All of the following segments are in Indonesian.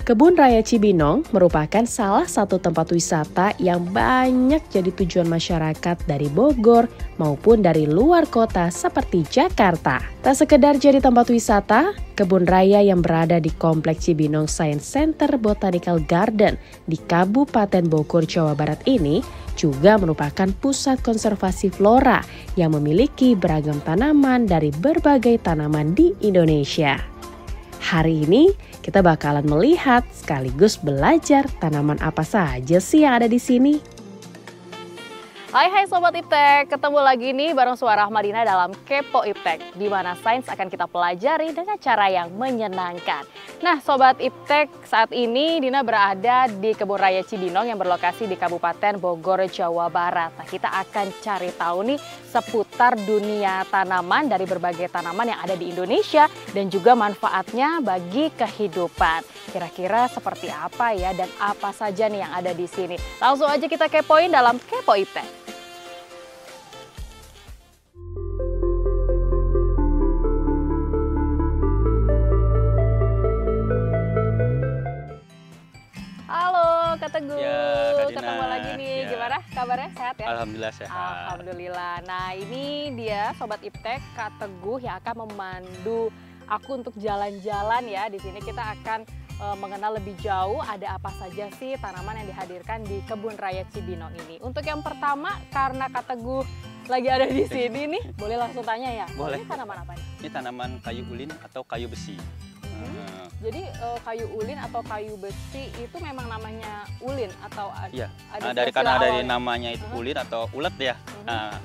Kebun Raya Cibinong merupakan salah satu tempat wisata yang banyak jadi tujuan masyarakat dari Bogor maupun dari luar kota seperti Jakarta. Tak sekedar jadi tempat wisata, kebun raya yang berada di Kompleks Cibinong Science Center Botanical Garden di Kabupaten Bogor, Jawa Barat ini juga merupakan pusat konservasi flora yang memiliki beragam tanaman dari berbagai tanaman di Indonesia. Hari ini kita bakalan melihat sekaligus belajar tanaman apa saja sih yang ada di sini. Hai Sobat Iptek, ketemu lagi nih bareng Suara Ahmadina dalam Kepo Iptek, di mana sains akan kita pelajari dengan cara yang menyenangkan. Nah Sobat Iptek, saat ini Dina berada di Kebun Raya Cibinong yang berlokasi di Kabupaten Bogor, Jawa Barat. Nah kita akan cari tahu nih seputar dunia tanaman dari berbagai tanaman yang ada di Indonesia dan juga manfaatnya bagi kehidupan. Kira-kira seperti apa ya dan apa saja nih yang ada di sini? Langsung aja kita kepoin dalam Kepo Iptek. Kak Teguh, ya, ketemu lagi nih. Ya. Gimana kabarnya? Sehat ya? Alhamdulillah sehat. Alhamdulillah. Nah ini dia Sobat Iptek, Kak Teguh yang akan memandu aku untuk jalan-jalan ya. Di sini kita akan mengenal lebih jauh ada apa saja sih tanaman yang dihadirkan di Kebun Raya Cibinong ini. Untuk yang pertama, karena Kak Teguh lagi ada di sini nih, boleh langsung tanya ya? Boleh. Ini tanaman apa nih? Ini tanaman kayu ulin atau kayu besi. Jadi kayu ulin atau kayu besi itu memang namanya ulin atau iya. ada karena dari namanya itu ulin atau ulet ya,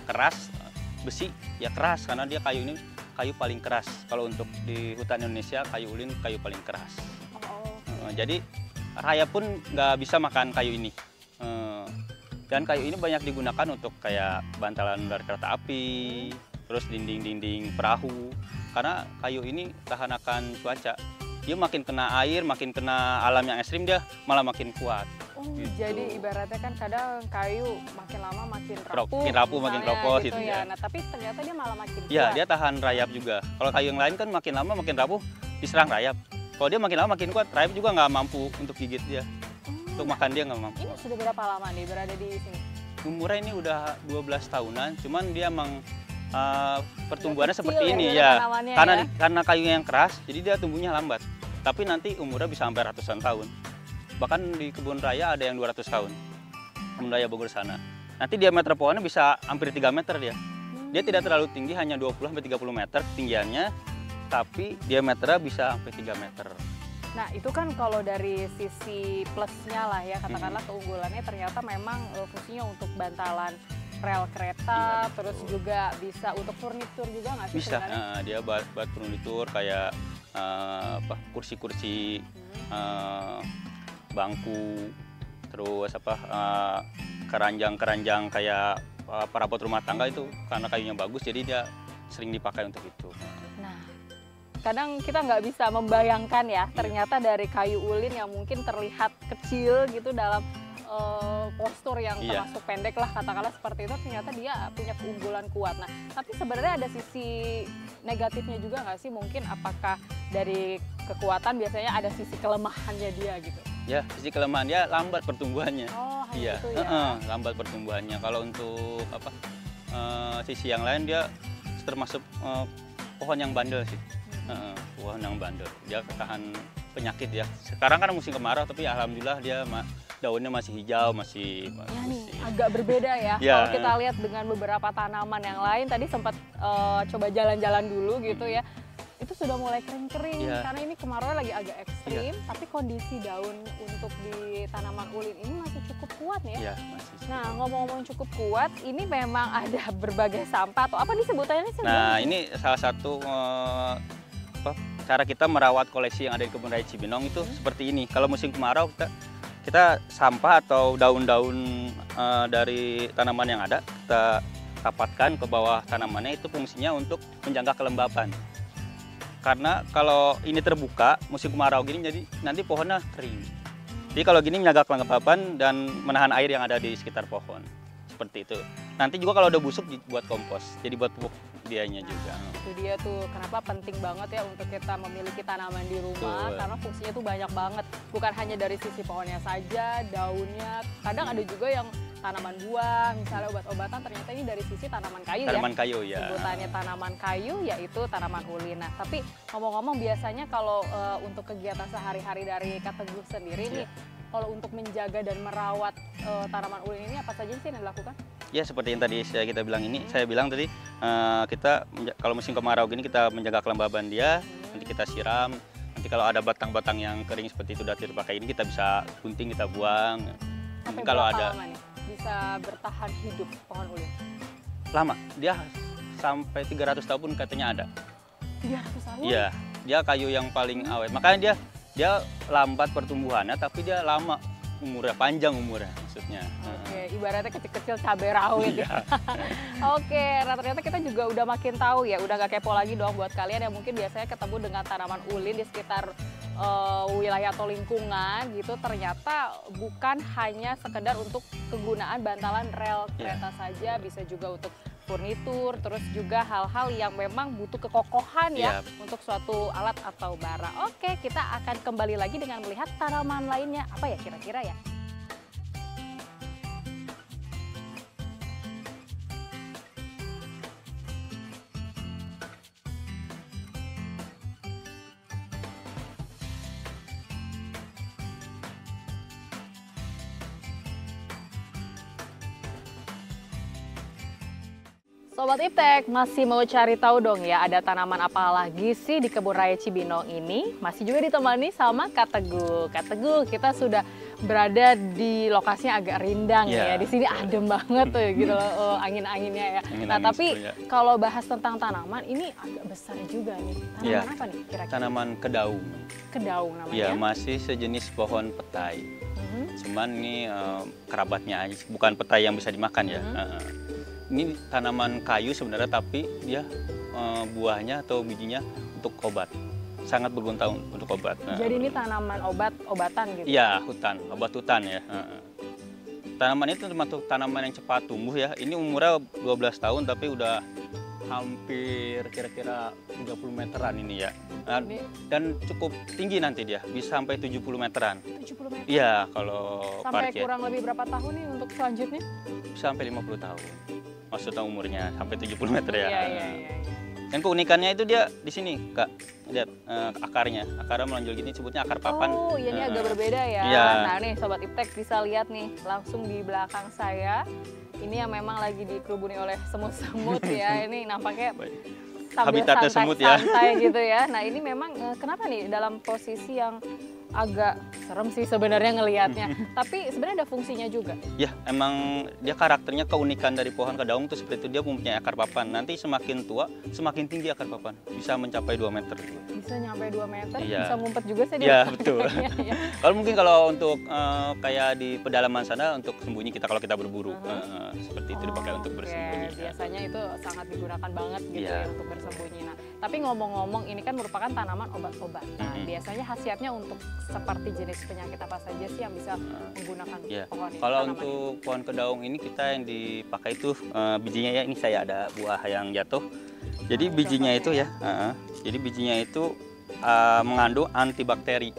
keras, besi ya keras karena dia kayu ini kayu paling keras. Kalau untuk di hutan Indonesia kayu ulin kayu paling keras. Jadi raya pun nggak bisa makan kayu ini. Dan kayu ini banyak digunakan untuk kayak bantalan dari kereta api, terus dinding-dinding perahu. Karena kayu ini tahan akan cuaca. Dia makin kena air, makin kena alam yang ekstrim, dia malah makin kuat. Gitu. Jadi ibaratnya kan kadang kayu makin lama makin rapuh. Makin keropos gitu ya. Nah tapi ternyata dia malah makin kuat. Iya, dia tahan rayap juga. Kalau kayu yang lain kan makin lama makin rapuh, diserang rayap. Kalau dia makin lama makin kuat, rayap juga nggak mampu untuk gigit dia. Untuk makan dia nggak mampu. Ini sudah berapa lama nih berada di sini? Umurnya ini udah 12 tahunan, cuman dia emang pertumbuhannya seperti ini ya. Karena kayunya yang keras, jadi dia tumbuhnya lambat. Tapi nanti umurnya bisa sampai ratusan tahun. Bahkan di kebun raya ada yang 200 tahun. Kebun raya Bogor sana. Nanti diameter pohonnya bisa hampir 3 meter dia. Dia tidak terlalu tinggi, hanya 20-30 meter ketinggiannya. Tapi diameternya bisa sampai 3 meter. Nah itu kan kalau dari sisi plusnya lah ya, katakanlah keunggulannya ternyata memang fungsinya untuk bantalan rel kereta, terus juga bisa untuk furnitur juga nggak sih? Bisa, dia buat furnitur kayak kursi-kursi, bangku, terus keranjang-keranjang kayak perabot rumah tangga itu karena kayunya bagus, jadi dia sering dipakai untuk itu. Nah, kadang kita nggak bisa membayangkan ya, ternyata dari kayu ulin yang mungkin terlihat kecil gitu dalam postur yang termasuk pendek lah katakanlah seperti itu, ternyata dia punya keunggulan kuat. Nah tapi sebenarnya ada sisi negatifnya juga nggak sih? Mungkin apakah dari kekuatan biasanya ada sisi kelemahannya dia gitu? Ya, sisi kelemahan dia lambat pertumbuhannya. Oh iya, gitu ya. Lambat pertumbuhannya. Kalau untuk sisi yang lain dia termasuk pohon yang bandel sih. Pohon yang bandel, dia ketahan penyakit ya. Sekarang kan musim kemarau, tapi alhamdulillah dia daunnya masih hijau, masih ya nih, agak berbeda ya. Kalau kita lihat dengan beberapa tanaman yang lain, tadi sempat coba jalan-jalan dulu gitu ya, itu sudah mulai kering-kering karena ini kemarau lagi agak ekstrim, tapi kondisi daun untuk di tanaman ulin ini masih cukup kuat ya. Masih. Nah ngomong-ngomong cukup kuat, ini memang ada berbagai sampah atau apa disebutannya sih? Nah ini salah satu cara kita merawat koleksi yang ada di Kebun Raya Cibinong itu seperti ini. Kalau musim kemarau kita sampah atau daun-daun dari tanaman yang ada kita rapatkan ke bawah tanamannya, itu fungsinya untuk menjaga kelembapan. Karena kalau ini terbuka musim kemarau gini, jadi nanti pohonnya kering. Jadi kalau gini menjaga kelembapan dan menahan air yang ada di sekitar pohon. seperti itu. Nanti juga kalau udah busuk buat kompos, jadi buat pupuk dianya juga. Itu dia tuh kenapa penting banget ya untuk kita memiliki tanaman di rumah. Betul. Karena fungsinya tuh banyak banget, bukan hanya dari sisi pohonnya saja, daunnya. Kadang ada juga yang tanaman buah, misalnya obat-obatan, ternyata ini dari sisi tanaman kayu Tanaman ya. kayu ya. Sebutannya tanaman kayu yaitu tanaman ulin. Nah, tapi ngomong-ngomong biasanya kalau untuk kegiatan sehari-hari dari Kak Teguh sendiri nih, kalau untuk menjaga dan merawat tanaman ulin ini apa saja sih yang dilakukan? Ya seperti yang tadi kita bilang ini, saya bilang tadi kita kalau musim kemarau gini kita menjaga kelembaban dia, nanti kita siram. Nanti kalau ada batang-batang yang kering seperti itu udah tidak dipakai ini kita bisa gunting, kita buang. Sampai Kalau berapa ada lama nih bisa bertahan hidup pohon ulin? lama, dia sampai 300 tahun pun katanya ada. 300 tahun? Iya, dia kayu yang paling awet. Makanya dia lambat pertumbuhannya, tapi dia lama umurnya, panjang umurnya maksudnya. Oke, ibaratnya kecil-kecil cabai rawit. Iya. Oke, nah ternyata kita juga udah makin tahu ya, udah gak kepo lagi dong buat kalian yang mungkin biasanya ketemu dengan tanaman ulin di sekitar wilayah atau lingkungan gitu. Ternyata bukan hanya sekedar untuk kegunaan bantalan rel kereta saja, bisa juga untuk furnitur, terus juga hal-hal yang memang butuh kekokohan ya untuk suatu alat atau barang. Oke, kita akan kembali lagi dengan melihat tanaman lainnya. Apa ya kira-kira ya? Sobat Iptek, masih mau cari tahu dong ya ada tanaman apa lagi sih di Kebun Raya Cibinong ini? Masih juga ditemani sama Kak Teguh. Kak Teguh, kita sudah berada di lokasinya agak rindang ya. Di sini adem banget tuh gitu loh angin-anginnya ya. Nah, tapi kalau bahas tentang tanaman ini agak besar juga nih. Tanaman apa nih kira-kira? Tanaman kedaung. Kedaung namanya? Iya, masih sejenis pohon petai. Cuman ini kerabatnya aja, bukan petai yang bisa dimakan ya. Ini tanaman kayu sebenarnya, tapi dia buahnya atau bijinya untuk obat. Sangat berguna untuk obat. Jadi ini tanaman obat-obatan gitu? Iya, obat hutan ya. Tanaman itu termasuk tanaman yang cepat tumbuh ya. Ini umurnya 12 tahun tapi udah hampir kira-kira 30 meteran ini ya. Dan cukup tinggi nanti dia, bisa sampai 70 meteran. 70 meter? Iya, kalau sampai kurang lebih berapa tahun nih untuk selanjutnya? Bisa sampai 50 tahun. Maksudnya umurnya sampai 70 meter ya. Iya. Dan keunikannya itu dia di sini, Kak. Lihat akarnya menonjol gini, sebutnya akar papan. Oh, iya, ini agak berbeda ya. Iya. Nah nih Sobat Iptek bisa lihat nih langsung di belakang saya. Ini yang memang lagi dikerubuni oleh semut-semut ya. Ini nampaknya sambil habitatnya semut ya. santai gitu ya. Nah ini memang kenapa nih dalam posisi yang agak serem sih sebenarnya ngelihatnya. Tapi sebenarnya ada fungsinya juga. Ya, emang dia karakternya, keunikan dari pohon kedaung tuh seperti itu, dia mempunyai akar papan. Nanti semakin tua, semakin tinggi akar papan. Bisa mencapai 2 meter. Bisa nyampe 2 meter, iya. Bisa ngumpet juga sih dia. Iya, betul. Kalau mungkin kalau untuk kayak di pedalaman sana untuk sembunyi kalau kita berburu. Seperti itu dipakai untuk bersembunyi. Biasanya itu sangat digunakan banget gitu ya untuk bersembunyi. Nah, tapi ngomong-ngomong ini kan merupakan tanaman obat-obat. Nah, biasanya khasiatnya untuk seperti jenis penyakit apa saja sih yang bisa menggunakan pohon ini? Kalau untuk pohon kedaung ini kita yang dipakai itu bijinya ya, ini saya ada buah yang jatuh. Jadi bijinya itu ya, jadi bijinya itu mengandung antibakteri.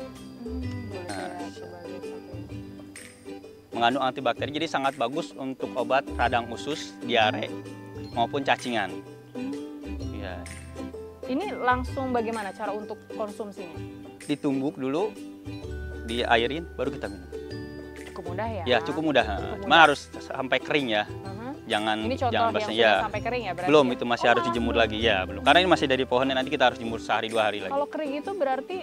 Mengandung antibakteri, jadi sangat bagus untuk obat radang usus, diare maupun cacingan. Ya. Ini langsung bagaimana cara untuk konsumsinya? Ditumbuk dulu, diairin, baru kita minum. Cukup mudah ya? Ya, cukup mudah. Cuma harus sampai kering ya. Jangan ini contoh jangan yang basah sudah sampai kering ya berarti? Belum, itu masih harus dijemur lagi ya, belum. Karena ini masih dari pohonnya, nanti kita harus jemur sehari 2 hari lagi. Kalau kering itu berarti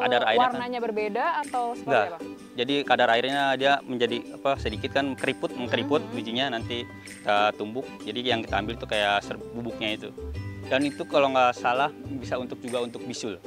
kadar airnya warnanya berbeda atau seperti apa? Jadi kadar airnya dia menjadi sedikit kan mengkeriput bijinya, nanti kita tumbuk. Jadi yang kita ambil itu kayak bubuknya itu. Dan itu kalau nggak salah bisa juga untuk bisul.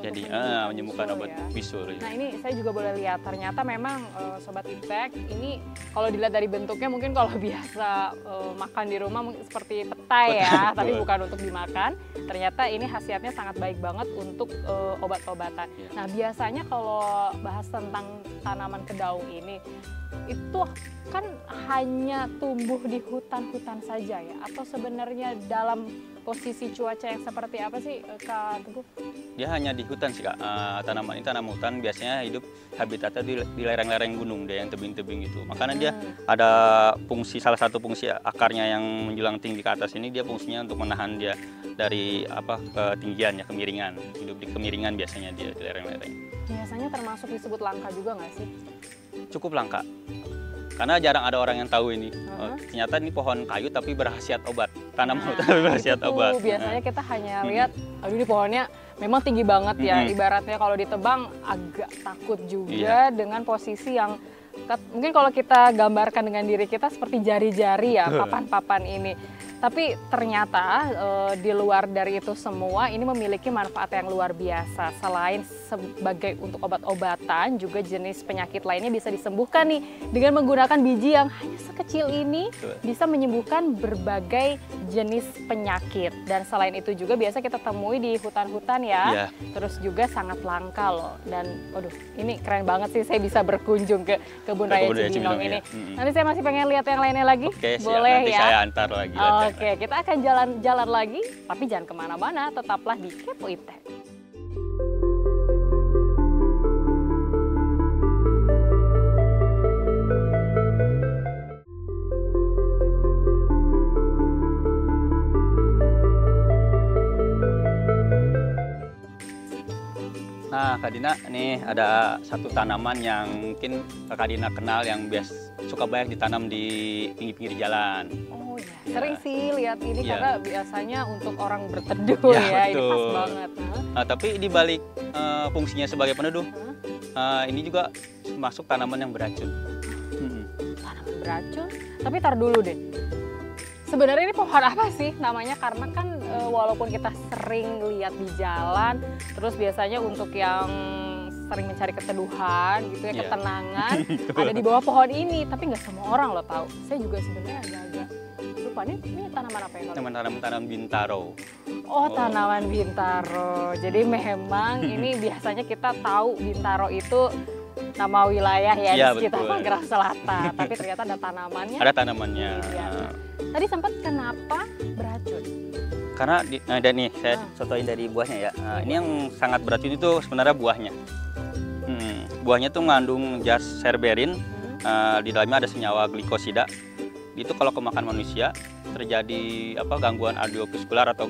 Jadi menyembuhkan obat bisul. Nah ini saya juga boleh lihat, ternyata memang Sobat Iptek ini kalau dilihat dari bentuknya mungkin kalau biasa makan di rumah seperti petai ya, tapi bukan untuk dimakan. Ternyata ini khasiatnya sangat baik banget untuk obat-obatan. Nah biasanya kalau bahas tentang tanaman kedaung ini, itu kan hanya tumbuh di hutan-hutan saja ya? Atau sebenarnya dalam posisi cuaca yang seperti apa sih Kak Teguh? Dia hanya di hutan sih Kak. Tanaman ini tanaman hutan biasanya hidup habitatnya di lereng-lereng gunung deh, yang tebing-tebing gitu. Makanya dia ada fungsi, salah satu fungsi akarnya yang menjulang tinggi ke atas ini, dia fungsinya untuk menahan dia dari ketinggian ya, kemiringan. Hidup di kemiringan biasanya dia di lereng-lereng. Biasanya termasuk disebut langka juga nggak sih? Cukup langka. Karena jarang ada orang yang tahu ini. Ternyata ini pohon kayu tapi berkhasiat obat. Tanaman hutan tapi berkhasiat obat. Biasanya kita hanya lihat, aduh ini pohonnya memang tinggi banget ya. Ibaratnya kalau ditebang agak takut juga dengan posisi yang mungkin kalau kita gambarkan dengan diri kita seperti jari-jari ya, papan-papan ini. Tapi ternyata di luar dari itu semua ini memiliki manfaat yang luar biasa. Selain sebagai untuk obat-obatan, juga jenis penyakit lainnya bisa disembuhkan nih dengan menggunakan biji yang hanya sekecil ini, bisa menyembuhkan berbagai jenis penyakit. Dan selain itu juga biasa kita temui di hutan-hutan ya. Terus juga sangat langka loh. Dan waduh, ini keren banget sih saya bisa berkunjung ke Kebun Raya Cibinong ini. Nanti saya masih pengen lihat yang lainnya lagi. Oke, boleh nanti ya? Saya antar lagi. Oke, kita akan jalan-jalan lagi, tapi jangan kemana-mana, tetaplah di Kepo Iptek. Nah, Kak Dina, nih ada satu tanaman yang mungkin Kak Dina kenal yang suka banyak ditanam di pinggir-pinggir jalan. Oh ya, sering sih lihat ini karena biasanya untuk orang berteduh ya, ini pas banget. Nah, tapi di balik fungsinya sebagai peneduh, ini juga masuk tanaman yang beracun. Tanaman beracun? Tapi tar dulu deh. Sebenarnya ini pohon apa sih namanya? Karena kan walaupun kita sering lihat di jalan, terus biasanya untuk yang sering mencari keteduhan gitu ya, ketenangan, ada di bawah pohon ini. Tapi nggak semua orang lo tahu. Saya juga sebenarnya agak-agak lupa ini tanaman apa ya? Tanaman bintaro. Oh, tanaman bintaro. Jadi memang ini biasanya kita tahu bintaro itu nama wilayah ya di sekitar Tangerang Selatan. Tapi ternyata ada tanamannya. Ada tanamannya. Tadi sempat kenapa beracun? Karena dan nih saya contohin dari buahnya ya. Ini yang sangat beracun itu sebenarnya buahnya. Buahnya tuh mengandung gas serberin. Di dalamnya ada senyawa glikosida. Itu kalau kemakan manusia terjadi gangguan kardiovaskular atau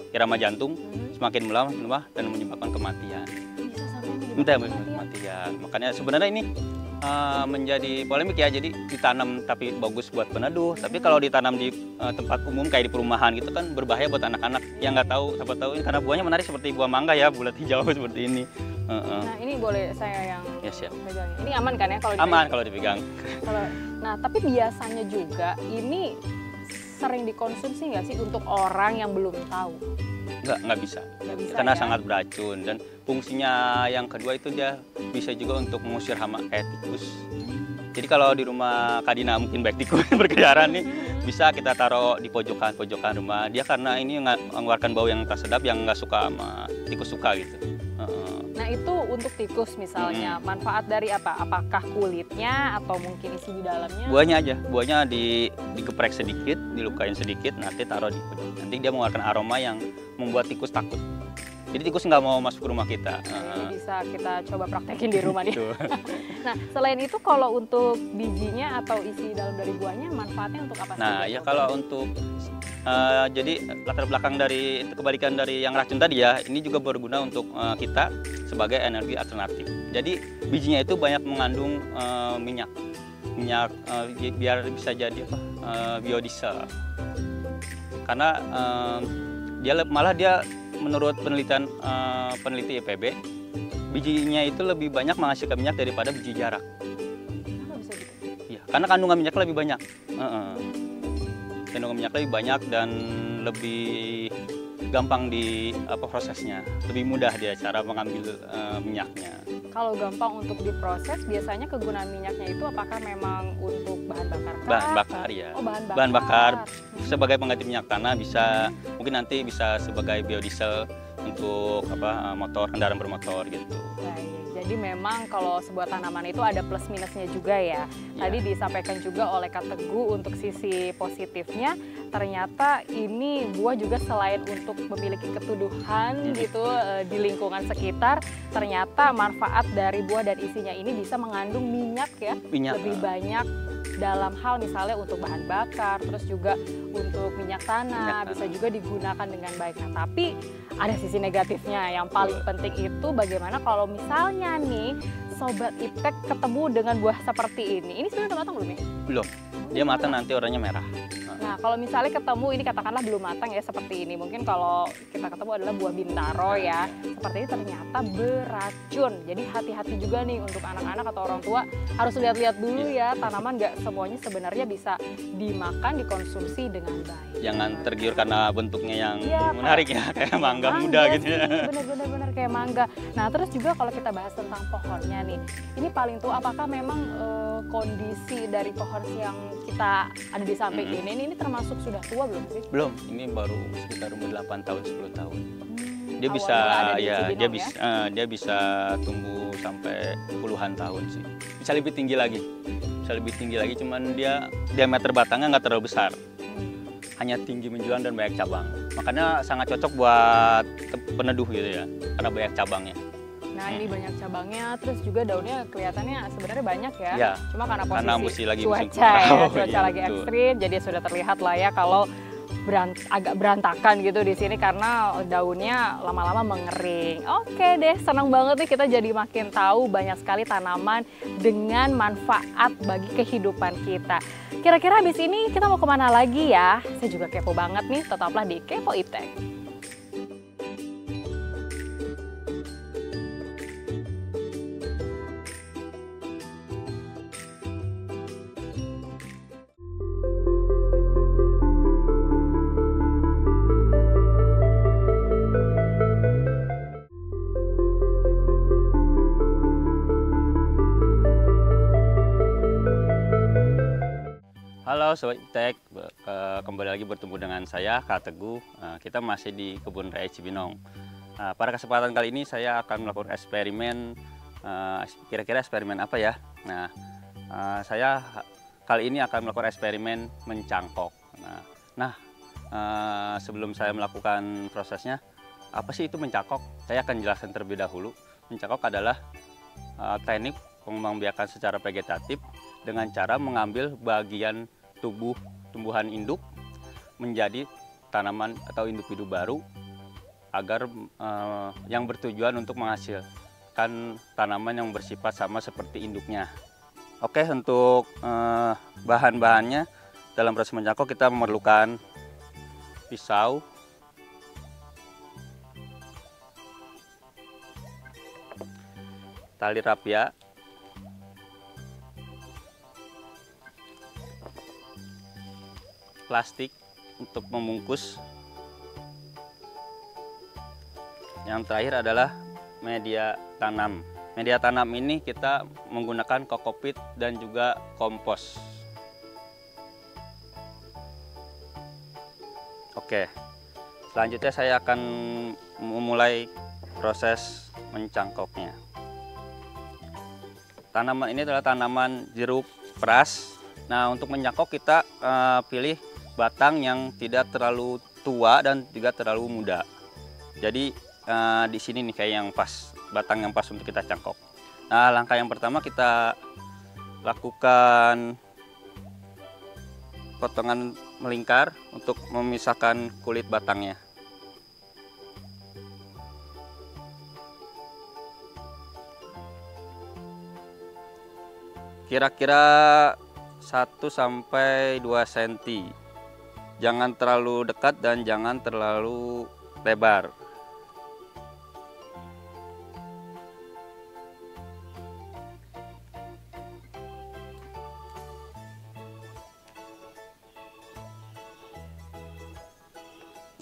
irama jantung semakin melemah dan menyebabkan kematian. Bisa sampai kematian. Makanya sebenarnya ini menjadi polemik ya, jadi ditanam tapi bagus buat peneduh, tapi kalau ditanam di tempat umum kayak di perumahan gitu kan berbahaya buat anak-anak yang nggak tahu, siapa tahu ini karena buahnya menarik seperti buah mangga ya, bulat hijau seperti ini. Nah ini boleh saya yang pegang, ini aman kan ya kalau dipegang? Aman kalau dipegang. Nah tapi biasanya juga ini sering dikonsumsi nggak sih untuk orang yang belum tahu? Nggak bisa karena sangat beracun, dan fungsinya yang kedua itu dia bisa juga untuk mengusir hama kayak tikus. Jadi kalau di rumah Kak Dina mungkin baik tikus berkeliaran nih, bisa kita taruh di pojokan rumah dia, karena ini mengeluarkan bau yang tak sedap yang nggak suka sama tikus suka gitu. Nah itu untuk tikus misalnya, manfaat dari apa? Apakah kulitnya atau mungkin isi di dalamnya? Buahnya aja, buahnya digeprek sedikit, dilukain sedikit, nanti taruh di pojok. Nanti dia mengeluarkan aroma yang membuat tikus takut. Jadi tikus nggak mau masuk ke rumah kita. Ini bisa kita coba praktekin di rumah nih. Nah selain itu kalau untuk bijinya atau isi dalam dari buahnya manfaatnya untuk apa sih? Nah ya kalau untuk jadi latar belakang dari kebalikan dari yang racun tadi ya, ini juga berguna untuk kita sebagai energi alternatif. Jadi bijinya itu banyak mengandung minyak biar bisa jadi biodiesel. Karena dia menurut penelitian peneliti IPB, bijinya itu lebih banyak menghasilkan minyak daripada biji jarak. Kenapa bisa gitu? Ya, karena kandungan minyak lebih banyak. Kandungan minyak lebih banyak dan lebih gampang di prosesnya, lebih mudah dia cara mengambil minyaknya. Kalau gampang untuk diproses, biasanya kegunaan minyaknya itu apakah memang untuk bahan bakar? Bahan bakar ya. Oh, bahan bakar sebagai pengganti minyak tanah, bisa mungkin nanti bisa sebagai biodiesel untuk motor, kendaraan bermotor gitu. Baik. Jadi memang kalau sebuah tanaman itu ada plus minusnya juga ya. Tadi disampaikan juga oleh Kak Teguh untuk sisi positifnya, ternyata ini buah juga selain untuk memiliki ketuduhan gitu di lingkungan sekitar, ternyata manfaat dari buah dan isinya ini bisa mengandung minyak ya, lebih banyak dalam hal misalnya untuk bahan bakar, terus juga untuk minyak tanah, bisa juga digunakan dengan baik. Nah, tapi ada sisi negatifnya. Yang paling penting itu bagaimana kalau misalnya nih Sobat Iptek ketemu dengan buah seperti ini. Ini sebenarnya udah matang belum ya? Belum. Dia matang nanti warnanya merah. Nah, kalau misalnya ketemu ini katakanlah belum matang ya seperti ini. Mungkin kalau kita ketemu adalah buah bintaro ya. Seperti ini ternyata beracun. Jadi hati-hati juga nih untuk anak-anak atau orang tua harus lihat-lihat dulu ya. Tanaman nggak semuanya sebenarnya bisa dimakan, dikonsumsi dengan baik. Jangan tergiur karena bentuknya yang menarik ya, kayak mangga muda gitu ya. Bener-bener kayak mangga. Nah, terus juga kalau kita bahas tentang pohonnya nih, ini paling tua apakah memang kondisi dari pohon yang kita ada di samping ini termasuk sudah tua belum sih? Belum, ini baru sekitar umur 8 tahun 10 tahun. Dia bisa dia bisa tumbuh sampai puluhan tahun sih. Bisa lebih tinggi lagi. Cuman dia diameter batangnya nggak terlalu besar. Hanya tinggi menjulang dan banyak cabang. Makanya sangat cocok buat peneduh gitu ya, karena banyak cabangnya. Nah, ini banyak cabangnya, terus juga daunnya kelihatannya sebenarnya banyak ya. Ya, cuma karena posisi cuaca lagi ekstrim, jadi sudah terlihat lah ya kalau agak berantakan gitu di sini karena daunnya lama-lama mengering. Oke deh, senang banget nih kita jadi makin tahu banyak sekali tanaman dengan manfaat bagi kehidupan kita. Kira-kira habis ini kita mau kemana lagi ya? Saya juga kepo banget nih, tetaplah di Kepo Iptek. Halo Sobat Iptek, kembali lagi bertemu dengan saya Kak Teguh. Kita masih di Kebun Raya Cibinong. Pada kesempatan kali ini saya akan melakukan eksperimen. Kira-kira eksperimen apa ya? Saya kali ini akan melakukan eksperimen mencangkok. Sebelum saya melakukan prosesnya, apa sih itu mencangkok? Saya akan jelaskan terlebih dahulu. Mencangkok adalah teknik pengembangbiakan secara vegetatif dengan cara mengambil bagian tumbuhan induk menjadi tanaman atau individu baru agar yang bertujuan untuk menghasilkan tanaman yang bersifat sama seperti induknya. Oke, untuk bahan-bahannya dalam proses mencangkok kita memerlukan pisau, tali rapia, plastik untuk membungkus. Yang terakhir adalah media tanam. Media tanam ini kita menggunakan kokopit dan juga kompos. Oke, selanjutnya saya akan memulai proses mencangkoknya. Tanaman ini adalah tanaman jeruk peras. Nah, untuk mencangkok kita pilih batang yang tidak terlalu tua dan tidak terlalu muda. Jadi di sini nih kayak yang pas, batang yang pas untuk kita cangkok. Nah, langkah yang pertama kita lakukan potongan melingkar untuk memisahkan kulit batangnya. Kira-kira 1–2 cm. Jangan terlalu dekat dan jangan terlalu lebar.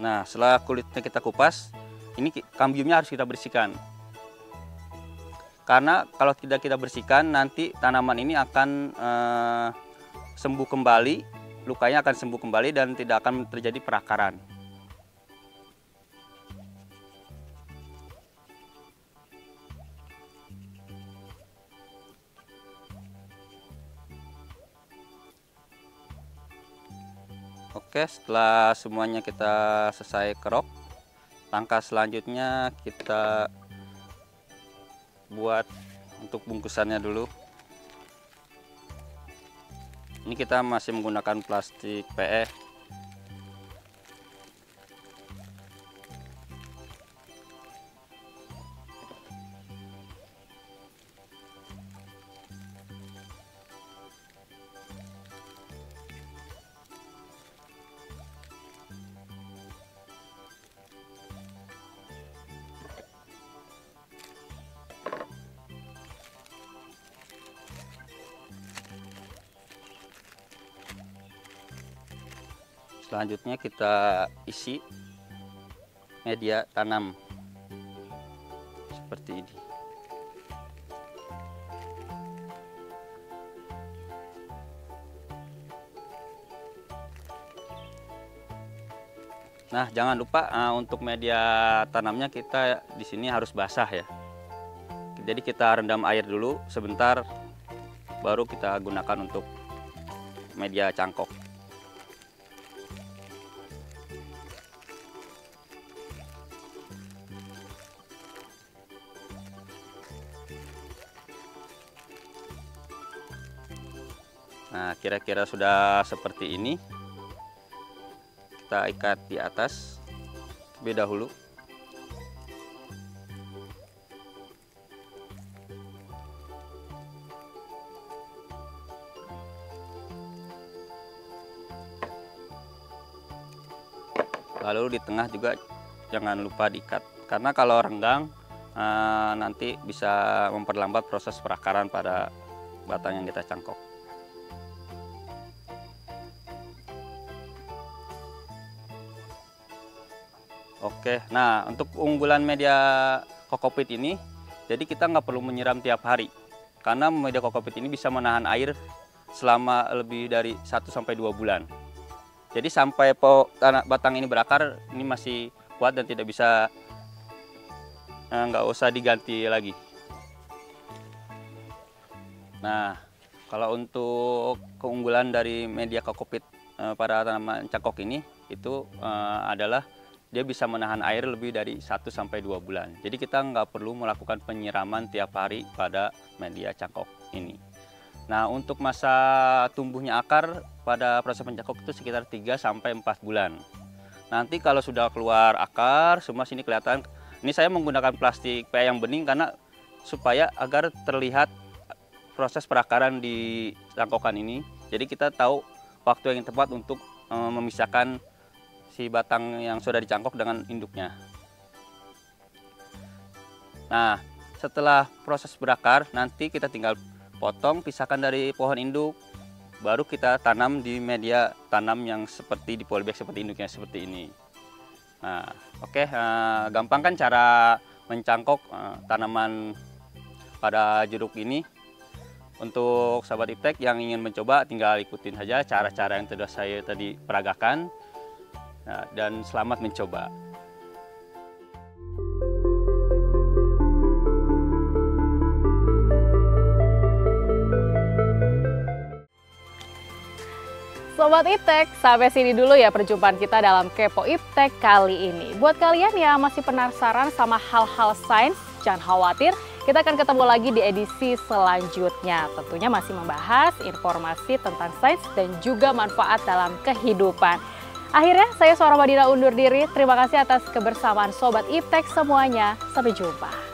Nah, setelah kulitnya kita kupas, ini kambiumnya harus kita bersihkan. Karena kalau tidak kita bersihkan, nanti tanaman ini akan sembuh kembali. Lukanya akan sembuh kembali dan tidak akan terjadi perakaran. Oke, setelah semuanya kita selesai kerok, langkah selanjutnya kita buat untuk bungkusannya dulu. Ini kita masih menggunakan plastik PE. Selanjutnya kita isi media tanam seperti ini. Nah, jangan lupa untuk media tanamnya kita di sini harus basah ya. Jadi kita rendam air dulu sebentar, baru kita gunakan untuk media cangkok. Nah, kira-kira sudah seperti ini. Kita ikat di atas terlebih dahulu. Lalu di tengah juga jangan lupa diikat, karena kalau renggang nanti bisa memperlambat proses perakaran pada batang yang kita cangkok. Oke, nah untuk keunggulan media kokopit ini, jadi kita nggak perlu menyiram tiap hari, karena media kokopit ini bisa menahan air selama lebih dari 1-2 bulan. Jadi sampai batang ini berakar, ini masih kuat dan tidak bisa, nggak usah diganti lagi. Nah, kalau untuk keunggulan dari media kokopit pada tanaman cangkok ini, itu adalah dia bisa menahan air lebih dari 1-2 bulan. Jadi kita nggak perlu melakukan penyiraman tiap hari pada media cangkok ini. Nah, untuk masa tumbuhnya akar pada proses pencangkok itu sekitar 3-4 bulan. Nanti kalau sudah keluar akar, semua sini kelihatan. Ini saya menggunakan plastik PE yang bening karena supaya agar terlihat proses perakaran di cangkokan ini. Jadi kita tahu waktu yang tepat untuk memisahkan si batang yang sudah dicangkok dengan induknya. Nah, setelah proses berakar, nanti kita tinggal potong, pisahkan dari pohon induk, baru kita tanam di media tanam yang seperti di polybag seperti induknya seperti ini. Nah, oke, gampang kan cara mencangkok tanaman pada jeruk ini. Untuk sahabat iptek yang ingin mencoba, tinggal ikutin saja cara-cara yang sudah saya tadi peragakan. Nah, dan selamat mencoba. Sobat Iptek, sampai sini dulu ya perjumpaan kita dalam Kepo Iptek kali ini. Buat kalian yang masih penasaran sama hal-hal sains, jangan khawatir, kita akan ketemu lagi di edisi selanjutnya. Tentunya masih membahas informasi tentang sains dan juga manfaat dalam kehidupan. Akhirnya, saya Suara Madinah undur diri. Terima kasih atas kebersamaan Sobat Iptek semuanya. Sampai jumpa.